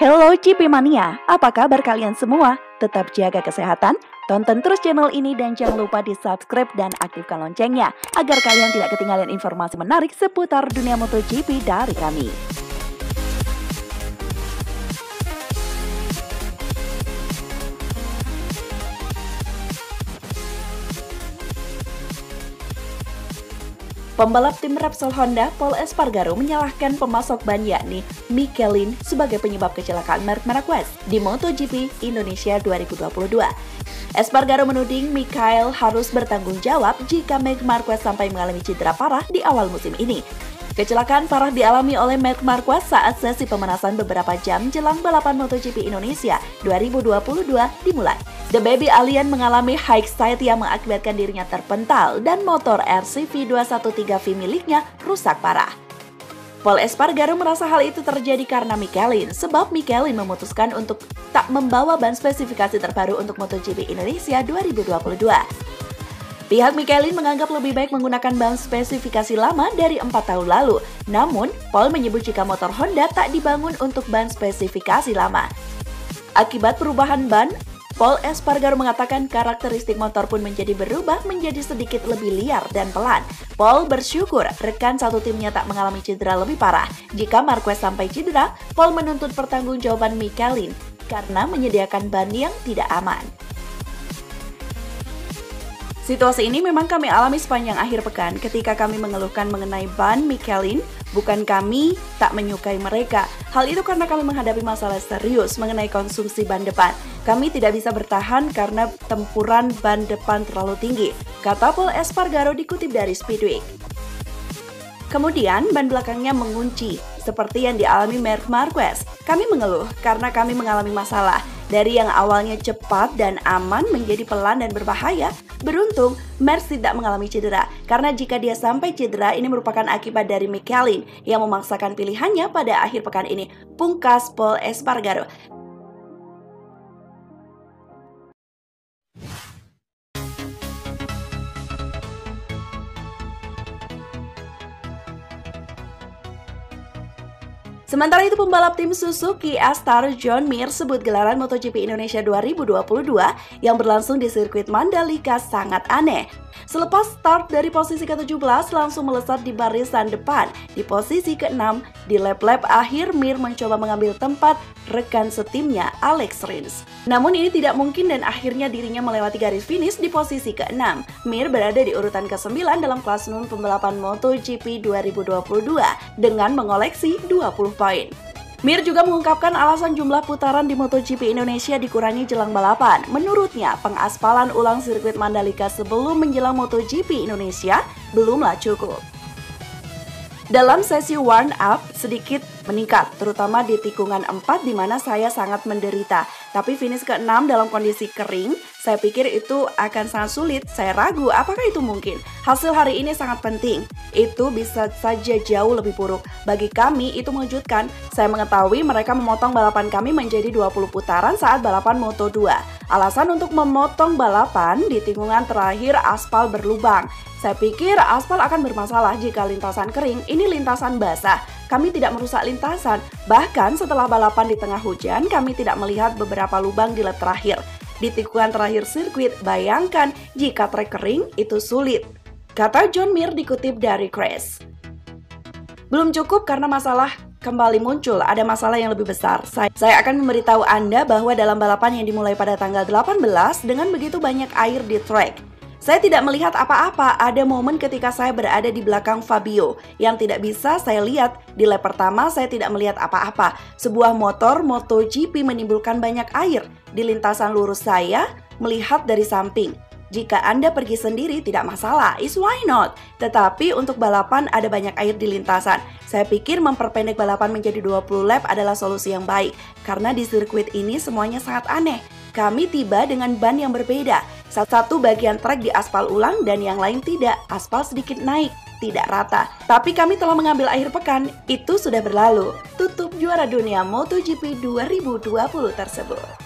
Hello GP Mania, apa kabar kalian semua? Tetap jaga kesehatan, tonton terus channel ini dan jangan lupa di subscribe dan aktifkan loncengnya agar kalian tidak ketinggalan informasi menarik seputar dunia MotoGP dari kami. Pembalap tim Repsol Honda, Pol Espargaro menyalahkan pemasok ban yakni Michelin sebagai penyebab kecelakaan Marc Marquez di MotoGP Indonesia 2022. Espargaro menuding Michael harus bertanggung jawab jika Marc Marquez sampai mengalami cedera parah di awal musim ini. Kecelakaan parah dialami oleh Marc Marquez saat sesi pemanasan beberapa jam jelang balapan MotoGP Indonesia 2022 dimulai. The Baby Alien mengalami high side yang mengakibatkan dirinya terpental dan motor RCV 213V miliknya rusak parah. Pol Espargaro merasa hal itu terjadi karena Michelin, sebab Michelin memutuskan untuk tak membawa ban spesifikasi terbaru untuk MotoGP Indonesia 2022. Pihak Michelin menganggap lebih baik menggunakan ban spesifikasi lama dari 4 tahun lalu. Namun, Pol menyebut jika motor Honda tak dibangun untuk ban spesifikasi lama. Akibat perubahan ban, Pol Espargaro mengatakan karakteristik motor pun menjadi berubah menjadi sedikit lebih liar dan pelan. Pol bersyukur rekan satu timnya tak mengalami cedera lebih parah. Jika Marquez sampai cedera, Pol menuntut pertanggungjawaban Michelin karena menyediakan ban yang tidak aman. Situasi ini memang kami alami sepanjang akhir pekan ketika kami mengeluhkan mengenai ban Michelin, bukan kami tak menyukai mereka. Hal itu karena kami menghadapi masalah serius mengenai konsumsi ban depan. Kami tidak bisa bertahan karena tempuran ban depan terlalu tinggi, kata Pol Espargaro dikutip dari Speedweek. Kemudian ban belakangnya mengunci, seperti yang dialami Marc Marquez. Kami mengeluh karena kami mengalami masalah. Dari yang awalnya cepat dan aman menjadi pelan dan berbahaya. Beruntung, Marc tidak mengalami cedera, karena jika dia sampai cedera ini merupakan akibat dari Michelin yang memaksakan pilihannya pada akhir pekan ini, pungkas Pol Espargaro. Sementara itu, pembalap tim Suzuki A-Star John Mir sebut gelaran MotoGP Indonesia 2022 yang berlangsung di sirkuit Mandalika sangat aneh. Selepas start dari posisi ke-17 langsung melesat di barisan depan. Di posisi ke-6, di lap-lap akhir Mir mencoba mengambil tempat rekan setimnya Alex Rins. Namun ini tidak mungkin dan akhirnya dirinya melewati garis finish di posisi ke-6. Mir berada di urutan ke-9 dalam klasemen pembalapan MotoGP 2022 dengan mengoleksi 20 poin. Mir juga mengungkapkan alasan jumlah putaran di MotoGP Indonesia dikurangi jelang balapan. Menurutnya, pengaspalan ulang sirkuit Mandalika sebelum menjelang MotoGP Indonesia belumlah cukup. Dalam sesi warm up sedikit meningkat, terutama di tikungan 4 di mana saya sangat menderita. Tapi finish ke-6 dalam kondisi kering, saya pikir itu akan sangat sulit. Saya ragu apakah itu mungkin. Hasil hari ini sangat penting. Itu bisa saja jauh lebih buruk. Bagi kami itu mengejutkan. Saya mengetahui mereka memotong balapan kami menjadi 20 putaran saat balapan Moto2. Alasan untuk memotong balapan di tikungan terakhir aspal berlubang. Saya pikir aspal akan bermasalah jika lintasan kering, ini lintasan basah. Kami tidak merusak lintasan. Bahkan setelah balapan di tengah hujan, kami tidak melihat beberapa lubang di lap terakhir. Di tikungan terakhir sirkuit, bayangkan jika trek kering itu sulit, kata John Mir dikutip dari Crash. Belum cukup karena masalah kembali muncul, ada masalah yang lebih besar. Saya akan memberitahu Anda bahwa dalam balapan yang dimulai pada tanggal 18 dengan begitu banyak air di trek, saya tidak melihat apa-apa. Ada momen ketika saya berada di belakang Fabio yang tidak bisa saya lihat. Di lap pertama saya tidak melihat apa-apa. Sebuah motor MotoGP menimbulkan banyak air. Di lintasan lurus saya melihat dari samping. Jika Anda pergi sendiri tidak masalah, is why not? Tetapi untuk balapan ada banyak air di lintasan. Saya pikir memperpendek balapan menjadi 20 lap adalah solusi yang baik. Karena di sirkuit ini semuanya sangat aneh. Kami tiba dengan ban yang berbeda. Satu bagian trek di aspal ulang dan yang lain tidak. Aspal sedikit naik, tidak rata. Tapi kami telah mengambil akhir pekan, itu sudah berlalu. Tutup juara dunia MotoGP 2020 tersebut.